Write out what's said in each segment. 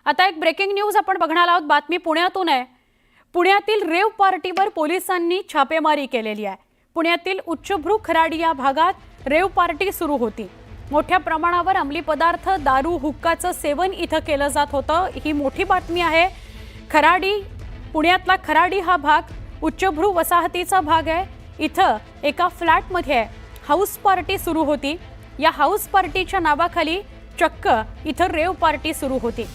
आता एक breaking news आपण बघणार आहोत। बातमी पुण्यातून आहे। पुण्यातील रेव पार्टीवर पोलिसांनी छापेमारी केलेली आहे। पुण्यातील उच्चभ्रू खराडी या भागात रेव पार्टी सुरू होती। मोठ्या प्रमाणावर अंमली पदार्थ, दारू, हुक्काचं सेवन इथं केलं जात होतं। ही मोठी बातमी आहे। खराडी, पुण्यातला खराडी हा भाग उच्चभ्रू वसाहतीचा भाग आहे। इथं एका फ्लॅटमध्ये हाऊस पार्टी सुरू होती। या हाऊस पार्टीच्या नावाखाली चक्क इथं रेव पार्टी सुरू होती।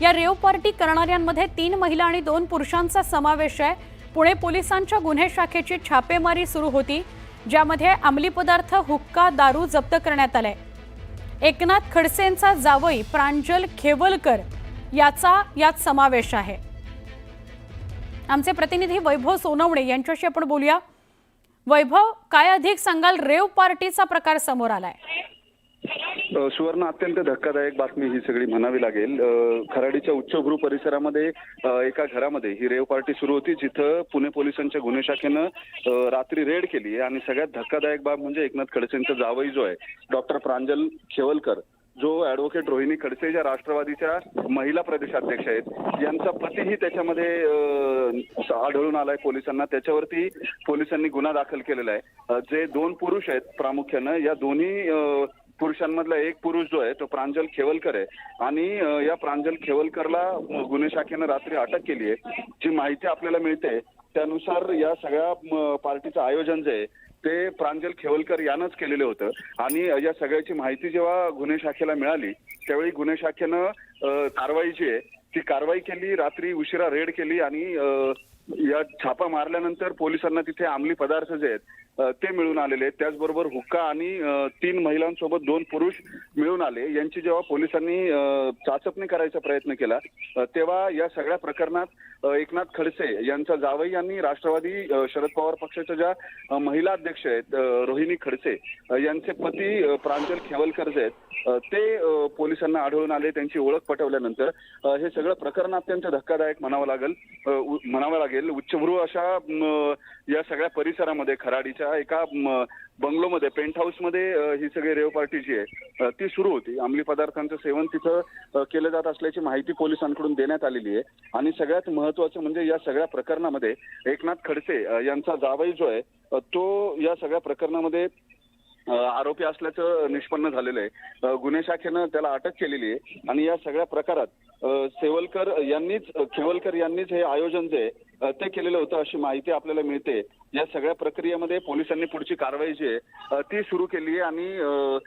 या रेव पार्टी करणाऱ्यांमध्ये 3 महिला आणि 2 पुरुषांचा समावेश आहे। पुणे पोलिसांच्या गुन्हे शाखेची छापेमारी सुरू होती, ज्यामध्ये अंमली पदार्थ, हुक्का, दारू जप्त करण्यात आले। एकनाथ खडसेंचा जावई प्रांजल खेवलकर यात समावेश आहे। आमचे प्रतिनिधी वैभव सोनवणे यांच्याशी आपण बोलूया। वैभव, काय अधिक सांगाल? रेव पार्टीचा प्रकार समोर आलाय। सुवर्ण, अत्यंत धक्कादायक बातमी ही सगळी म्हणावी लागेल। खराडीच्या उच्चभ्रू परिसरामध्ये एका घरामध्ये ही रेव पार्टी सुरू होती, जिथं पुणे पोलिसांच्या गुन्हे शाखेनं रात्री रेड केली आणि सगळ्यात धक्कादायक बाब म्हणजे एकनाथ खडसेंचा जावई जो आहे डॉक्टर प्रांजल खेवलकर, जो ॲडव्होकेट रोहिणी खडसे ज्या राष्ट्रवादीच्या महिला प्रदेशाध्यक्ष आहेत, यांचा पतीही त्याच्यामध्ये आढळून आलाय पोलिसांना। त्याच्यावरती पोलिसांनी गुन्हा दाखल केलेला आहे। जे 2 पुरुष आहेत प्रामुख्यानं, या दोन्ही पुरुषांमधला एक पुरुष जो आहे तो प्रांजल खेवलकर आहे आणि या प्रांजल खेवलकरला गुन्हे शाखेनं रात्री अटक केली आहे। जी माहिती आपल्याला मिळते त्यानुसार या सगळ्या पार्टीचं आयोजन जे आहे ते प्रांजल खेवलकर यानंच केलेलं होतं आणि या सगळ्याची माहिती जेव्हा गुन्हे शाखेला मिळाली त्यावेळी गुन्हे शाखेनं कारवाई जी आहे ती कारवाई केली। रात्री उशिरा रेड केली आणि या छापा मारल्यानंतर पोलिसांना तिथे अंमली पदार्थ जे आहेत ते मिळून आलेले आहेत। त्याचबरोबर हुक्का आणि 3 महिलांसोबत 2 पुरुष मिळून आले। यांची जेव्हा पोलिसांनी चाचपणी करायचा प्रयत्न केला तेव्हा या सगळ्या प्रकरणात एकनाथ खडसे यांचा जावई यांनी राष्ट्रवादी शरद पवार पक्षाच्या ज्या महिला अध्यक्ष आहेत रोहिणी खडसे यांचे पती प्रांजल खेवलकर जे आहेत ते पोलिसांना आढळून आले। त्यांची ओळख पटवल्यानंतर हे सगळं प्रकरण अत्यंत धक्कादायक म्हणावं लागेल। उच्चभ्रू अशा या सगळ्या परिसरामध्ये खराडीच्या एका बंगलोमध्ये, पेंट हाऊसमध्ये ही सगळी रेव पार्टी जी आहे ती सुरू होती। अंमली पदार्थांचं सेवन तिथं केलं जात असल्याची माहिती पोलिसांकडून देण्यात आलेली आहे आणि सगळ्यात महत्त्वाचं म्हणजे या सगळ्या प्रकरणामध्ये एकनाथ खडसे यांचा जावई जो आहे तो या सगळ्या प्रकरणामध्ये आरोपी असल्याचं निष्पन्न झालेलं आहे। गुन्हे शाखेनं त्याला अटक केलेली आहे आणि या सगळ्या प्रकारात खेवलकर यांनीच हे आयोजन जे ते केलेलं होतं अशी माहिती आपल्याला मिळते। या सगळ्या प्रक्रियेमध्ये पोलिसांनी पुढची कारवाई जी आहे ती सुरू केली आहे आणि